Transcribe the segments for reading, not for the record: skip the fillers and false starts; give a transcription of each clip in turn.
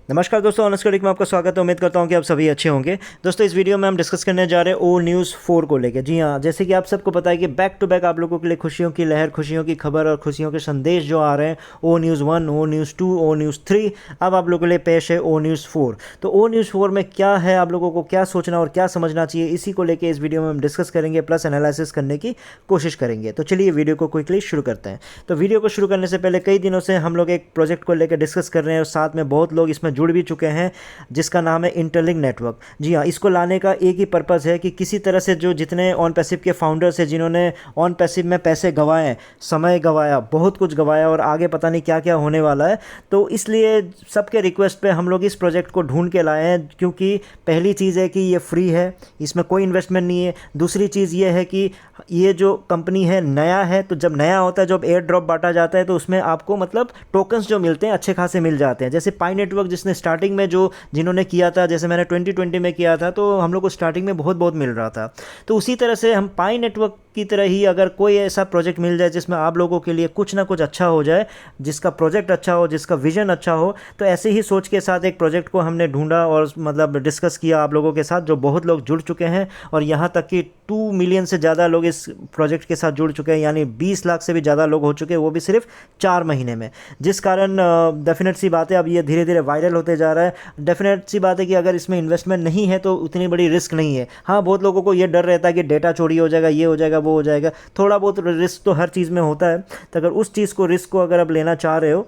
नमस्कार दोस्तों, honest critic में आपका स्वागत है। उम्मीद करता हूं कि आप सभी अच्छे होंगे। दोस्तों, इस वीडियो में हम डिस्कस करने जा रहे हैं ओ न्यूज़ 4 को लेकर। जी हाँ, जैसे कि आप सबको पता है कि बैक टू बैक आप लोगों के लिए खुशियों की लहर, खुशियों की खबर और खुशियों के संदेश जो आ रहे हैं, ओ न्यूज़ 1, ओ न्यूज़ 2, ओ न्यूज़ 3, अब आप लोगों के लिए पेश है ओ न्यूज़ 4। तो ओ न्यूज़ 4 में क्या है, आप लोगों को क्या सोचना और क्या समझना चाहिए, इसी को लेकर इस वीडियो में हम डिस्कस करेंगे, प्लस एनालिसिस करने की कोशिश करेंगे। तो चलिए वीडियो को क्विकली शुरू करते हैं। तो वीडियो को शुरू करने से पहले कई दिनों से हम लोग एक प्रोजेक्ट को लेकर डिस्कस कर रहे हैं और साथ में बहुत लोग इसमें जुड़ भी चुके हैं, जिसका नाम है इंटरलिंक नेटवर्क। जी हाँ, इसको लाने का एक ही पर्पज़ है कि किसी तरह से जो जितने ऑन पैसिव के फाउंडर्स हैं, जिन्होंने ऑन पैसिव में पैसे गंवाए, समय गंवाया, बहुत कुछ गंवाया और आगे पता नहीं क्या क्या होने वाला है, तो इसलिए सबके रिक्वेस्ट पे हम लोग इस प्रोजेक्ट को ढूंढ के लाए हैं। क्योंकि पहली चीज़ है कि ये फ्री है, इसमें कोई इन्वेस्टमेंट नहीं है। दूसरी चीज़ ये है कि ये जो कंपनी है नया है, तो जब नया होता है, जब एयर ड्रॉप बांटा जाता है, तो उसमें आपको मतलब टोकन्स जो मिलते हैं अच्छे खासे मिल जाते हैं। जैसे पाई नेटवर्क जिसने स्टार्टिंग में जो जिन्होंने किया था, जैसे मैंने 2020 में किया था, तो हम लोग को स्टार्टिंग में बहुत बहुत मिल रहा था। तो उसी तरह से हम पाई नेटवर्क की तरह ही अगर कोई ऐसा प्रोजेक्ट मिल जाए जिसमें आप लोगों के लिए कुछ ना कुछ अच्छा हो जाए, जिसका प्रोजेक्ट अच्छा हो, जिसका विजन अच्छा हो, तो ऐसे ही सोच के साथ एक प्रोजेक्ट को हमने ढूंढा और मतलब डिस्कस किया आप लोगों के साथ, जो बहुत लोग जुड़ चुके हैं। और यहाँ तक कि 2 मिलियन से ज़्यादा लोग इस प्रोजेक्ट के साथ जुड़ चुके हैं, यानी 20 लाख से भी ज़्यादा लोग हो चुके हैं, वो भी सिर्फ 4 महीने में। जिस कारण डेफिनेट सी बात है, अब ये धीरे धीरे वायरल होते जा रहा है। डेफिनेट सी बात है कि अगर इसमें इन्वेस्टमेंट नहीं है तो उतनी बड़ी रिस्क नहीं है। हाँ, बहुत लोगों को ये डर रहता है कि डेटा चोरी हो जाएगा, ये हो जाएगा, वो हो जाएगा। थोड़ा बहुत रिस्क तो हर चीज़ में होता है। तो अगर उस चीज़ को, रिस्क को अगर आप लेना चाह रहे हो,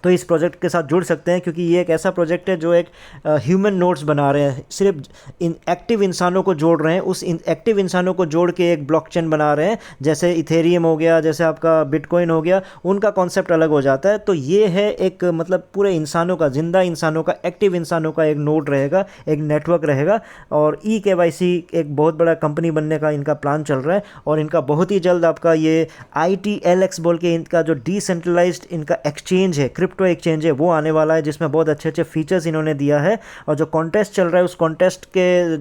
तो इस प्रोजेक्ट के साथ जुड़ सकते हैं। क्योंकि ये एक ऐसा प्रोजेक्ट है जो एक ह्यूमन नोड्स बना रहे हैं, सिर्फ इन एक्टिव इंसानों को जोड़ रहे हैं, उस एक्टिव इंसानों को जोड़ के एक ब्लॉकचेन बना रहे हैं। जैसे इथेरियम हो गया, जैसे आपका बिटकॉइन हो गया, उनका कॉन्सेप्ट अलग हो जाता है। तो ये है एक मतलब पूरे इंसानों का, जिंदा इंसानों का, एक्टिव इंसानों का एक नोड रहेगा, एक नेटवर्क रहेगा। और KYC एक बहुत बड़ा कंपनी बनने का इनका प्लान चल रहा है। और इनका बहुत ही जल्द आपका ये ITLX बोल के इनका जो डिसेंट्रलाइज्ड इनका एक्सचेंज है, क्रिप्टो एक्सचेंज है, वो आने वाला है, जिसमें बहुत अच्छे अच्छे फीचर्स इन्होंने दिया है। और जो कॉन्टेस्ट चल रहा है, उस कॉन्टेस्ट के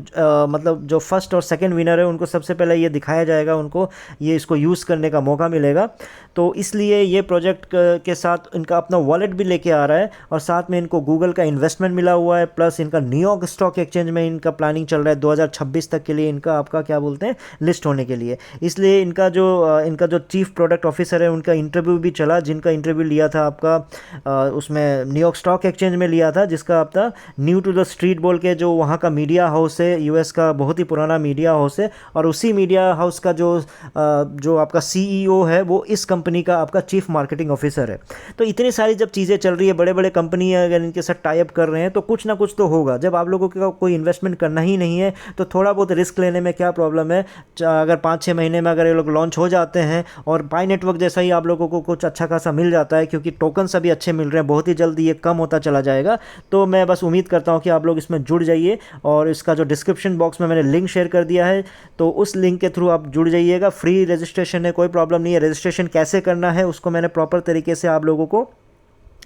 मतलब जो फर्स्ट और सेकंड विनर है, उनको सबसे पहले ये दिखाया जाएगा, उनको ये इसको यूज़ करने का मौका मिलेगा। तो इसलिए ये प्रोजेक्ट के साथ इनका अपना वॉलेट भी लेके आ रहा है, और साथ में इनको गूगल का इन्वेस्टमेंट मिला हुआ है, प्लस इनका न्यूयॉर्क स्टॉक एक्सचेंज में इनका प्लानिंग चल रहा है 2026 तक के लिए, इनका आपका क्या बोलते हैं, लिस्ट होने के लिए। इसलिए इनका जो चीफ प्रोडक्ट ऑफिसर है, उनका इंटरव्यू भी चला, जिनका इंटरव्यू लिया था आपका उसमें न्यूयॉर्क स्टॉक एक्सचेंज में लिया था, जिसका आपका न्यू टू द स्ट्रीट बोल के जो वहाँ का मीडिया हाउस है, US का बहुत ही पुराना मीडिया हाउस है। और उसी मीडिया हाउस का जो आपका CEO है, वो इस कंपनी का आपका चीफ मार्केटिंग ऑफिसर है। तो इतनी सारी जब चीज़ें चल रही है, बड़े बड़े कंपनी अगर इनके साथ टाई अप कर रहे हैं, तो कुछ ना कुछ तो होगा। जब आप लोगों का कोई इन्वेस्टमेंट करना ही नहीं है, तो थोड़ा बहुत रिस्क लेने में क्या प्रॉब्लम है। अगर 5-6 महीने में अगर ये लोग लॉन्च हो जाते हैं, और पाई नेटवर्क जैसा ही आप लोगों को कुछ अच्छा खासा मिल जाता है, क्योंकि टोकन अभी अच्छे मिल रहे हैं, बहुत ही जल्दी ये कम होता चला जाएगा। तो मैं बस उम्मीद करता हूँ कि आप लोग इसमें जुड़ जाइए। और इसका जो डिस्क्रिप्शन बॉक्स में मैंने लिंक शेयर कर दिया है, तो उस लिंक के थ्रू आप जुड़ जाइएगा। फ्री रजिस्ट्रेशन है, कोई प्रॉब्लम नहीं है। रजिस्ट्रेशन कैसे करना है उसको मैंने प्रॉपर तरीके से आप लोगों को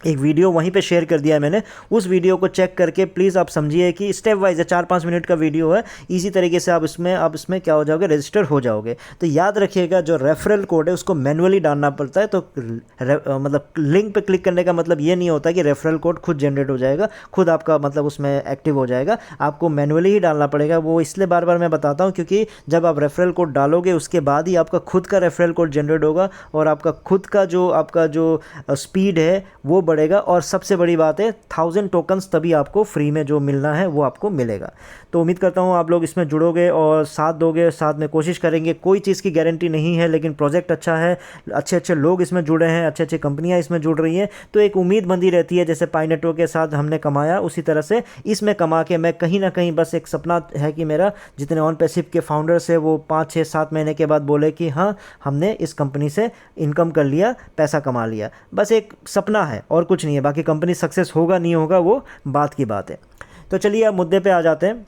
एक वीडियो वहीं पे शेयर कर दिया है मैंने। उस वीडियो को चेक करके प्लीज़ आप समझिए कि स्टेप वाइज है, 4-5 मिनट का वीडियो है। इजी तरीके से आप इसमें क्या हो जाओगे, रजिस्टर हो जाओगे। तो याद रखिएगा, जो रेफरल कोड है उसको मैनुअली डालना पड़ता है। तो मतलब लिंक पे क्लिक करने का मतलब ये नहीं होता कि रेफरल कोड खुद जनरेट हो जाएगा, खुद आपका मतलब उसमें एक्टिव हो जाएगा। आपको मैनुअली ही डालना पड़ेगा। वो इसलिए बार बार मैं बताता हूँ, क्योंकि जब आप रेफरल कोड डालोगे, उसके बाद ही आपका खुद का रेफरल कोड जनरेट होगा, और आपका खुद का जो स्पीड है वो बढ़ेगा। और सबसे बड़ी बात है, 1000 टोकन्स तभी आपको फ्री में जो मिलना है वो आपको मिलेगा। तो उम्मीद करता हूँ आप लोग इसमें जुड़ोगे और साथ दोगे, साथ में कोशिश करेंगे। कोई चीज़ की गारंटी नहीं है, लेकिन प्रोजेक्ट अच्छा है, अच्छे अच्छे लोग इसमें जुड़े हैं, अच्छे अच्छे कंपनियां इसमें जुड़ रही हैं, तो एक उम्मीद बंदी रहती है। जैसे पाई नेटवर्क के साथ हमने कमाया, उसी तरह से इसमें कमा के मैं कहीं ना कहीं, बस एक सपना है कि मेरा जितने ऑन पैसिव के फाउंडर्स है, वो 5-6-7 महीने के बाद बोले कि हाँ, हमने इस कंपनी से इनकम कर लिया, पैसा कमा लिया। बस एक सपना है और कुछ नहीं है। बाकी कंपनी सक्सेस होगा नहीं होगा वो बात की बात है। तो चलिए अब मुद्दे पे आ जाते हैं।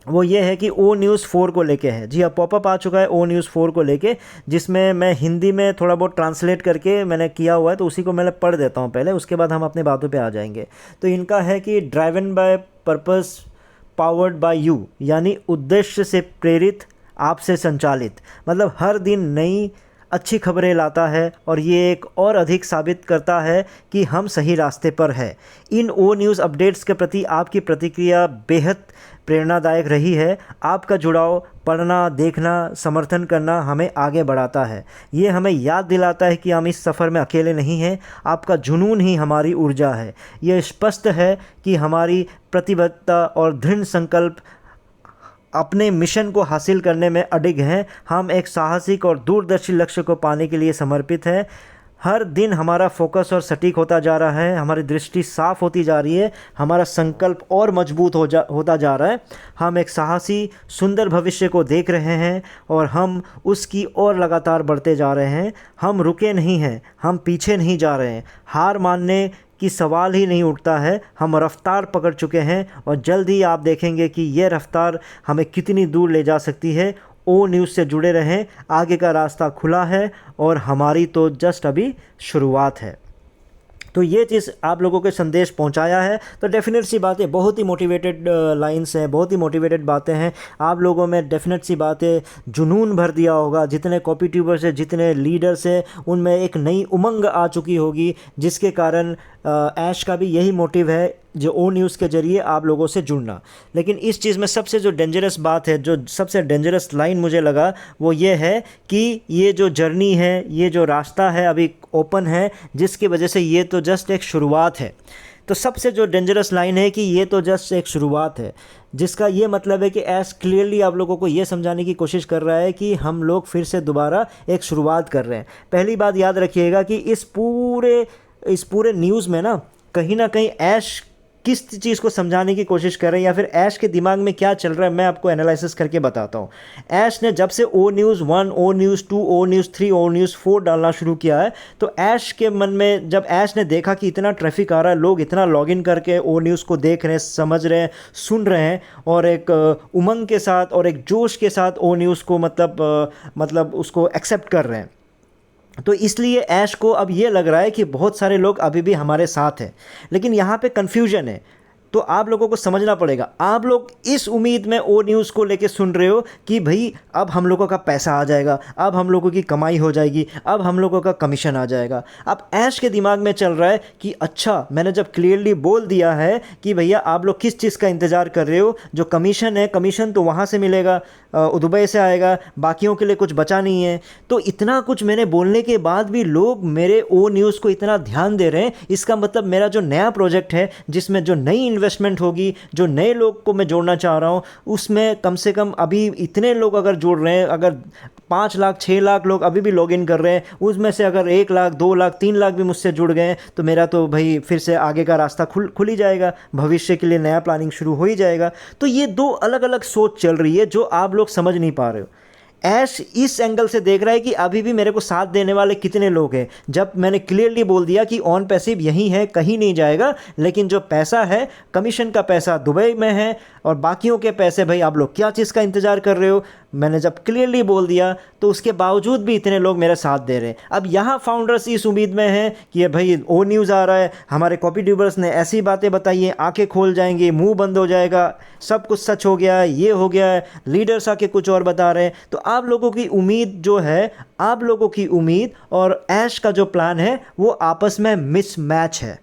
वो ये है कि ओ न्यूज़ 4 को लेके है। जी, अब पॉपअप आ चुका है ओ न्यूज़ 4 को लेके, जिसमें मैं हिंदी में थोड़ा बहुत ट्रांसलेट करके मैंने किया हुआ है, तो उसी को मैं पढ़ देता हूँ पहले, उसके बाद हम अपने बातों पे आ जाएंगे। तो इनका है कि driven by purpose, powered by you, यानी उद्देश्य से प्रेरित, आपसे संचालित। मतलब हर दिन नई अच्छी खबरें लाता है और ये एक और अधिक साबित करता है कि हम सही रास्ते पर है। इन ओ न्यूज़ अपडेट्स के प्रति आपकी प्रतिक्रिया बेहद प्रेरणादायक रही है। आपका जुड़ाव, पढ़ना, देखना, समर्थन करना हमें आगे बढ़ाता है। ये हमें याद दिलाता है कि हम इस सफ़र में अकेले नहीं हैं। आपका जुनून ही हमारी ऊर्जा है। यह स्पष्ट है कि हमारी प्रतिबद्धता और दृढ़ संकल्प अपने मिशन को हासिल करने में अडिग हैं। हम एक साहसिक और दूरदर्शी लक्ष्य को पाने के लिए समर्पित हैं। हर दिन हमारा फोकस और सटीक होता जा रहा है, हमारी दृष्टि साफ होती जा रही है, हमारा संकल्प और मजबूत होता जा रहा है। हम एक साहसी, सुंदर भविष्य को देख रहे हैं और हम उसकी ओर लगातार बढ़ते जा रहे हैं। हम रुके नहीं हैं, हम पीछे नहीं जा रहे हैं। हार मानने की सवाल ही नहीं उठता है। हम रफ्तार पकड़ चुके हैं और जल्द ही आप देखेंगे कि यह रफ्तार हमें कितनी दूर ले जा सकती है। ओ न्यूज़ से जुड़े रहें, आगे का रास्ता खुला है और हमारी तो जस्ट अभी शुरुआत है। तो ये चीज़ आप लोगों के संदेश पहुंचाया है। तो डेफिनेट सी बात है, बहुत ही मोटिवेटेड लाइंस हैं, बहुत ही मोटिवेटेड बातें हैं। आप लोगों में डेफिनेट सी बात है, जुनून भर दिया होगा। जितने कॉपी ट्यूबर्स हैं, जितने लीडर्स हैं, उनमें एक नई उमंग आ चुकी होगी, जिसके कारण ऐश का भी यही मोटिव है, जो ओ न्यूज़ के ज़रिए आप लोगों से जुड़ना। लेकिन इस चीज़ में सबसे जो डेंजरस बात है, जो सबसे डेंजरस लाइन मुझे लगा, वो ये है कि ये जो जर्नी है, ये जो रास्ता है अभी ओपन है, जिसकी वजह से ये तो जस्ट एक शुरुआत है। तो सबसे जो डेंजरस लाइन है कि ये तो जस्ट एक शुरुआत है, जिसका ये मतलब है कि ऐश क्लियरली आप लोगों को ये समझाने की कोशिश कर रहा है कि हम लोग फिर से दोबारा एक शुरुआत कर रहे हैं। पहली बात याद रखिएगा कि इस पूरे न्यूज़ में ना कहीं ऐश किस चीज़ को समझाने की कोशिश कर रहे हैं या फिर ऐश के दिमाग में क्या चल रहा है, मैं आपको एनालिसिस करके बताता हूँ। ऐश ने जब से ओ न्यूज़ 1, ओ न्यूज़ 2, ओ न्यूज़ 3, ओ न्यूज़ 4 डालना शुरू किया है, तो ऐश के मन में, जब ऐश ने देखा कि इतना ट्रैफिक आ रहा है, लोग इतना लॉगिन करके ओ न्यूज़ को देख रहे हैं, समझ रहे हैं, सुन रहे हैं, और एक उमंग के साथ और एक जोश के साथ ओ न्यूज़ को मतलब उसको एक्सेप्ट कर रहे हैं, तो इसलिए ऐश को अब ये लग रहा है कि बहुत सारे लोग अभी भी हमारे साथ हैं। लेकिन यहाँ पे कन्फ्यूजन है, तो आप लोगों को समझना पड़ेगा। आप लोग इस उम्मीद में ओ न्यूज़ को लेके सुन रहे हो कि भाई अब हम लोगों का पैसा आ जाएगा, अब हम लोगों की कमाई हो जाएगी, अब हम लोगों का कमीशन आ जाएगा। अब ऐश के दिमाग में चल रहा है कि अच्छा, मैंने जब क्लियरली बोल दिया है कि भैया आप लोग किस चीज़ का इंतज़ार कर रहे हो, जो कमीशन है, कमीशन तो वहाँ से मिलेगा, दुबई से आएगा, बाकियों के लिए कुछ बचा नहीं है। तो इतना कुछ मैंने बोलने के बाद भी लोग मेरे ओ न्यूज़ को इतना ध्यान दे रहे हैं, इसका मतलब मेरा जो नया प्रोजेक्ट है, जिसमें जो नई इन्वेस्टमेंट होगी, जो नए लोग को मैं जोड़ना चाह रहा हूँ, उसमें कम से कम अभी इतने लोग अगर जुड़ रहे हैं, अगर 5 लाख 6 लाख लोग अभी भी लॉगिन कर रहे हैं, उसमें से अगर 1 लाख 2 लाख 3 लाख भी मुझसे जुड़ गए, तो मेरा तो भाई फिर से आगे का रास्ता खुल ही जाएगा, भविष्य के लिए नया प्लानिंग शुरू हो ही जाएगा। तो ये दो अलग अलग सोच चल रही है जो आप लोग समझ नहीं पा रहे हो। ऐश इस एंगल से देख रहा है कि अभी भी मेरे को साथ देने वाले कितने लोग हैं, जब मैंने क्लियरली बोल दिया कि ऑन पैसिव यहीं है, कहीं नहीं जाएगा, लेकिन जो पैसा है, कमीशन का पैसा दुबई में है, और बाकियों के पैसे भाई आप लोग क्या चीज़ का इंतज़ार कर रहे हो। मैंने जब क्लियरली बोल दिया तो उसके बावजूद भी इतने लोग मेरे साथ दे रहे हैं। अब यहाँ फाउंडर्स इस उम्मीद में हैं कि ये भाई ओ न्यूज़ आ रहा है, हमारे कॉपी ट्यूबर्स ने ऐसी बातें बताई हैं, आंखें खोल जाएंगी, मुंह बंद हो जाएगा, सब कुछ सच हो गया है, ये हो गया है, लीडर्स आके कुछ और बता रहे हैं। तो आप लोगों की उम्मीद जो है, आप लोगों की उम्मीद और ऐश का जो प्लान है, वो आपस में मिसमैच है।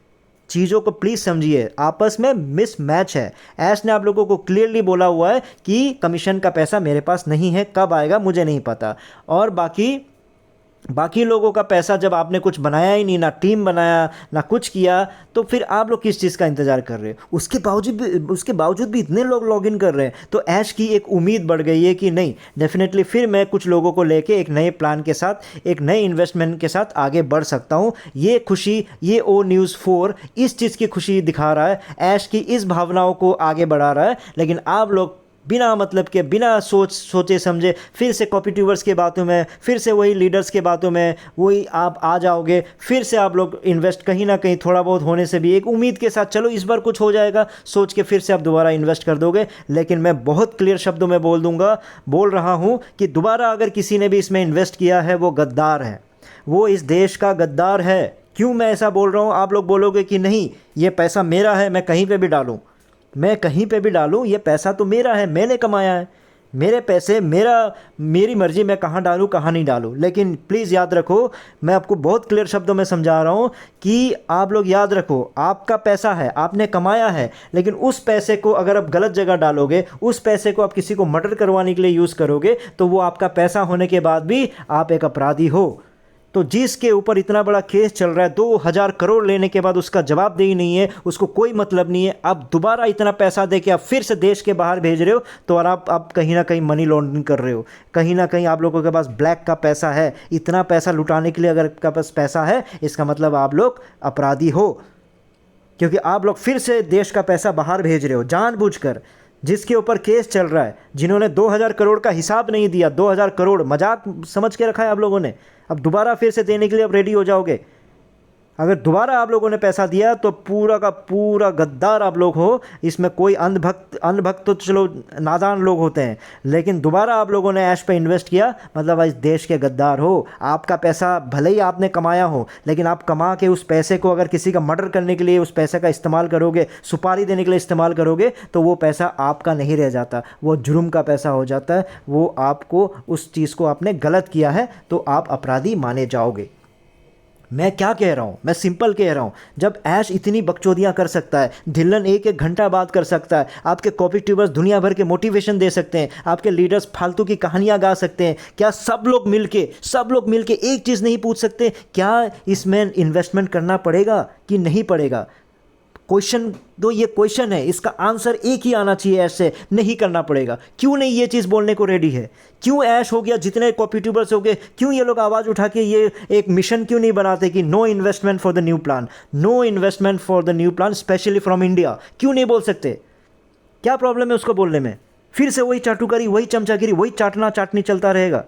चीज़ों को प्लीज़ समझिए, आपस में मिसमैच है। ऐश ने आप लोगों को क्लियरली बोला हुआ है कि कमीशन का पैसा मेरे पास नहीं है, कब आएगा मुझे नहीं पता, और बाकी लोगों का पैसा जब आपने कुछ बनाया ही नहीं, ना टीम बनाया, ना कुछ किया, तो फिर आप लोग किस चीज़ का इंतज़ार कर रहे हो। उसके बावजूद भी इतने लोग लॉगिन कर रहे हैं, तो ऐश की एक उम्मीद बढ़ गई है कि नहीं, डेफिनेटली फिर मैं कुछ लोगों को लेके एक नए प्लान के साथ, एक नए इन्वेस्टमेंट के साथ आगे बढ़ सकता हूँ। ये खुशी, ये ओ न्यूज़ 4 इस चीज़ की खुशी दिखा रहा है, ऐश की इस भावनाओं को आगे बढ़ा रहा है। लेकिन आप लोग बिना मतलब के, बिना सोचे समझे फिर से कॉपी ट्यूबर्स की बातों में, फिर से वही लीडर्स के बातों में वही आप आ जाओगे। फिर से आप लोग इन्वेस्ट कहीं ना कहीं थोड़ा बहुत होने से भी एक उम्मीद के साथ, चलो इस बार कुछ हो जाएगा सोच के, फिर से आप दोबारा इन्वेस्ट कर दोगे। लेकिन मैं बहुत क्लियर शब्दों में बोल रहा हूँ कि दोबारा अगर किसी ने भी इसमें इन्वेस्ट किया है, वो गद्दार है, वो इस देश का गद्दार है। क्यों मैं ऐसा बोल रहा हूँ? आप लोग बोलोगे कि नहीं, ये पैसा मेरा है, मैं कहीं पर भी डालूँ, ये पैसा तो मेरा है, मैंने कमाया है, मेरे पैसे, मेरी मर्जी, मैं कहाँ डालूँ कहाँ नहीं डालूँ। लेकिन प्लीज़ याद रखो, मैं आपको बहुत क्लियर शब्दों में समझा रहा हूँ कि आप लोग याद रखो, आपका पैसा है, आपने कमाया है, लेकिन उस पैसे को अगर आप गलत जगह डालोगे, उस पैसे को आप किसी को मर्डर करवाने के लिए यूज़ करोगे, तो वो आपका पैसा होने के बाद भी आप एक अपराधी हो। तो जिसके ऊपर इतना बड़ा केस चल रहा है, 2,000 करोड़ लेने के बाद उसका जवाबदेही नहीं है, उसको कोई मतलब नहीं है, आप दोबारा इतना पैसा दे के आप फिर से देश के बाहर भेज रहे हो, तो और आप कहीं ना कहीं मनी लॉन्ड्रिंग कर रहे हो, कहीं ना कहीं आप लोगों के पास ब्लैक का पैसा है। इतना पैसा लुटाने के लिए अगर आपके पास पैसा है, इसका मतलब आप लोग अपराधी हो, क्योंकि आप लोग फिर से देश का पैसा बाहर भेज रहे हो जानबूझकर। जिसके ऊपर केस चल रहा है, जिन्होंने 2,000 करोड़ का हिसाब नहीं दिया, 2,000 करोड़ मजाक समझ के रखा है आप लोगों ने, अब दोबारा फिर से देने के लिए अब रेडी हो जाओगे। अगर दोबारा आप लोगों ने पैसा दिया तो पूरा का पूरा गद्दार आप लोग हो। इसमें कोई अंधभक्त तो चलो नादान लोग होते हैं, लेकिन दोबारा आप लोगों ने ऐश पे इन्वेस्ट किया, मतलब इस देश के गद्दार हो। आपका पैसा भले ही आपने कमाया हो, लेकिन आप कमा के उस पैसे को अगर किसी का मर्डर करने के लिए उस पैसे का इस्तेमाल करोगे, सुपारी देने के लिए इस्तेमाल करोगे, तो वो पैसा आपका नहीं रह जाता, वो जुर्म का पैसा हो जाता है। वो आपको उस चीज़ को आपने गलत किया है, तो आप अपराधी माने जाओगे। मैं क्या कह रहा हूँ, मैं सिंपल कह रहा हूँ, जब ऐश इतनी बकचोदियाँ कर सकता है, ढिल्लन एक एक घंटा बात कर सकता है, आपके कॉपी ट्यूबर्स दुनिया भर के मोटिवेशन दे सकते हैं, आपके लीडर्स फालतू की कहानियाँ गा सकते हैं, क्या सब लोग मिलके एक चीज़ नहीं पूछ सकते, क्या इसमें इन्वेस्टमेंट करना पड़ेगा कि नहीं पड़ेगा? क्वेश्चन दो, ये क्वेश्चन है, इसका आंसर एक ही आना चाहिए, ऐसे नहीं करना पड़ेगा। क्यों नहीं ये चीज़ बोलने को रेडी है? क्यों ऐश हो गया, जितने कॉपी ट्यूबर्स हो गए, क्यों ये लोग आवाज़ उठा के ये एक मिशन क्यों नहीं बनाते कि no investment for the new plan, no investment for the new plan specially from India? क्यों नहीं बोल सकते? क्या प्रॉब्लम है उसको बोलने में? फिर से वही चाटुकारी, वही चमचागिरी, वही चाटना चाटनी चलता रहेगा।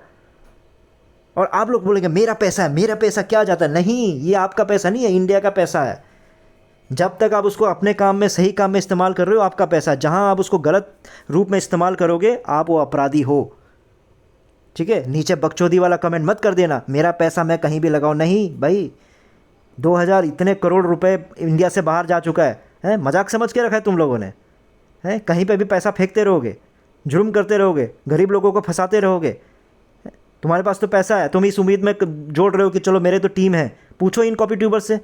और आप लोग बोलेंगे मेरा पैसा है, मेरा पैसा क्या जाता है? नहीं, ये आपका पैसा नहीं है, इंडिया का पैसा है। जब तक आप उसको अपने काम में, सही काम में इस्तेमाल कर रहे हो, आपका पैसा। जहां आप उसको गलत रूप में इस्तेमाल करोगे, आप वो अपराधी हो। ठीक है, नीचे बकचोदी वाला कमेंट मत कर देना, मेरा पैसा मैं कहीं भी लगाऊं। नहीं भाई, 2,000 इतने करोड़ रुपए इंडिया से बाहर जा चुका है, मजाक समझ के रखा है तुम लोगों ने? है, कहीं पे भी पैसा फेंकते रहोगे, जुर्म करते रहोगे, गरीब लोगों को फंसाते रहोगे। तुम्हारे पास तो पैसा है, तुम इस उम्मीद में जोड़ रहे हो कि चलो मेरे तो टीम है। पूछो इन कॉपी ट्यूबर्स से,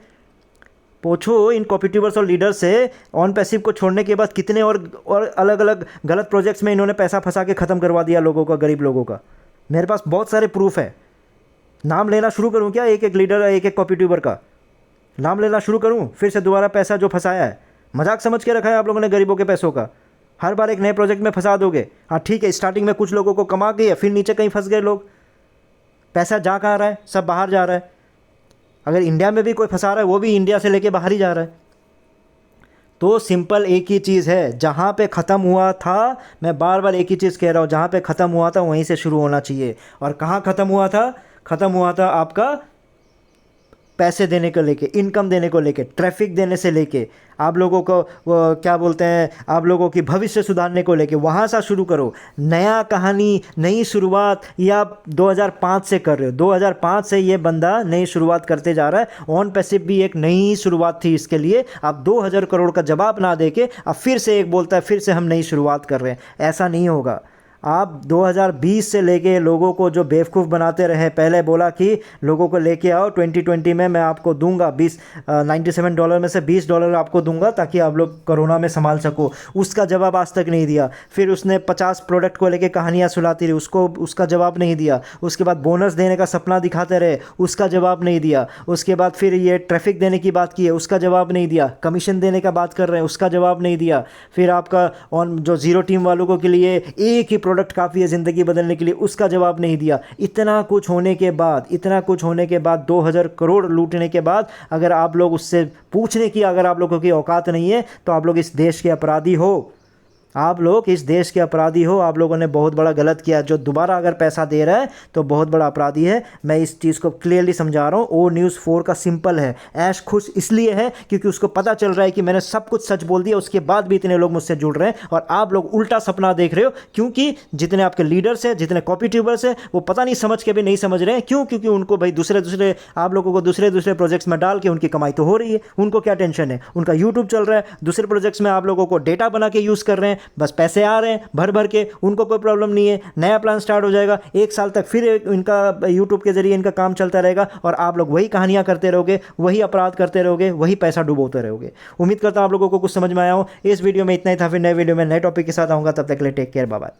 पूछो इन कॉपी ट्यूबर्स और लीडर से, ऑन पैसिव को छोड़ने के बाद कितने और अलग अलग गलत प्रोजेक्ट्स में इन्होंने पैसा फंसा के ख़त्म करवा दिया लोगों का, गरीब लोगों का। मेरे पास बहुत सारे प्रूफ है। नाम लेना शुरू करूं क्या? एक एक लीडर, एक एक कॉपी ट्यूबर का नाम लेना शुरू करूं? फिर से दोबारा पैसा जो फंसाया है, मजाक समझ के रखा है आप लोगों ने गरीबों के पैसों का। हर बार एक नए प्रोजेक्ट में फंसा दोगे। हाँ ठीक है, स्टार्टिंग में कुछ लोगों को कमा गई है, फिर नीचे कहीं फंस गए लोग, पैसा जा कहाँ रहा है? सब बाहर जा रहा है। अगर इंडिया में भी कोई फंसा रहा है, वो भी इंडिया से लेके बाहर ही जा रहा है। तो सिंपल एक ही चीज़ है, जहाँ पे ख़त्म हुआ था, मैं बार बार एक ही चीज़ कह रहा हूँ, जहाँ पे ख़त्म हुआ था वहीं से शुरू होना चाहिए। और कहाँ ख़त्म हुआ था? ख़त्म हुआ था आपका पैसे देने को लेके, इनकम देने को लेके, ट्रैफिक देने से लेके, आप लोगों को वो क्या बोलते हैं, आप लोगों की भविष्य सुधारने को लेके, वहाँ से शुरू करो। नया कहानी, नई शुरुआत ये आप 2005 से कर रहे हो। 2005 से ये बंदा नई शुरुआत करते जा रहा है। ऑन पैसिव भी एक नई शुरुआत थी इसके लिए। आप 2,000 करोड़ का जवाब ना दे के अब फिर से एक बोलता है फिर से हम नई शुरुआत कर रहे हैं। ऐसा नहीं होगा। आप 2020 से लेके लोगों को जो बेवकूफ़ बनाते रहे, पहले बोला कि लोगों को लेके आओ 2020 में मैं आपको दूंगा $97 में से $20 आपको दूंगा ताकि आप लोग कोरोना में संभाल सको। उसका जवाब आज तक नहीं दिया। फिर उसने 50 प्रोडक्ट को लेके कहानियाँ सुनाती रही, उसका जवाब नहीं दिया। उसके बाद बोनस देने का सपना दिखाते रहे, उसका जवाब नहीं दिया। उसके बाद फिर ये ट्रैफिक देने की बात की है, उसका जवाब नहीं दिया। कमीशन देने का बात कर रहे हैं, उसका जवाब नहीं दिया। फिर आपका ऑन जो ज़ीरो टीम वालों के लिए एक ही प्रोडक्ट काफ़ी है ज़िंदगी बदलने के लिए, उसका जवाब नहीं दिया। इतना कुछ होने के बाद 2,000 करोड़ लूटने के बाद अगर आप लोग उससे पूछने की, अगर आप लोगों की औकात नहीं है, तो आप लोग इस देश के अपराधी हो। आप लोग इस देश के अपराधी हो। आप लोगों ने बहुत बड़ा गलत किया। जो दोबारा अगर पैसा दे रहा है तो बहुत बड़ा अपराधी है। मैं इस चीज़ को क्लियरली समझा रहा हूँ। ओ न्यूज़ 4 का सिंपल है, ऐश खुश इसलिए है क्योंकि उसको पता चल रहा है कि मैंने सब कुछ सच बोल दिया, उसके बाद भी इतने लोग मुझसे जुड़ रहे हैं और आप लोग उल्टा सपना देख रहे हो। क्योंकि जितने आपके लीडर्स हैं, जितने कॉपी ट्यूबर्स हैं, वो पता नहीं समझ के भी नहीं समझ रहे हैं। क्यों? क्योंकि उनको भाई दूसरे आप लोगों को दूसरे प्रोजेक्ट्स में डाल के उनकी कमाई तो हो रही है। उनको क्या टेंशन है? उनका यूट्यूब चल रहा है, दूसरे प्रोजेक्ट्स में आप लोगों को डेटा बना के यूज़ कर रहे हैं, बस पैसे आ रहे हैं भर भर के, उनको कोई प्रॉब्लम नहीं है। नया प्लान स्टार्ट हो जाएगा, 1 साल तक फिर इनका यूट्यूब के जरिए इनका काम चलता रहेगा और आप लोग वही कहानियां करते रहोगे, वही अपराध करते रहोगे, वही पैसा डुबोते रहोगे। उम्मीद करता हूं आप लोगों को कुछ समझ में आया हो। इस वीडियो में इतना ही था, फिर नए वीडियो में नए टॉपिक के साथ आऊंगा, तब तक के लिए टेक केयर, बाय बाय।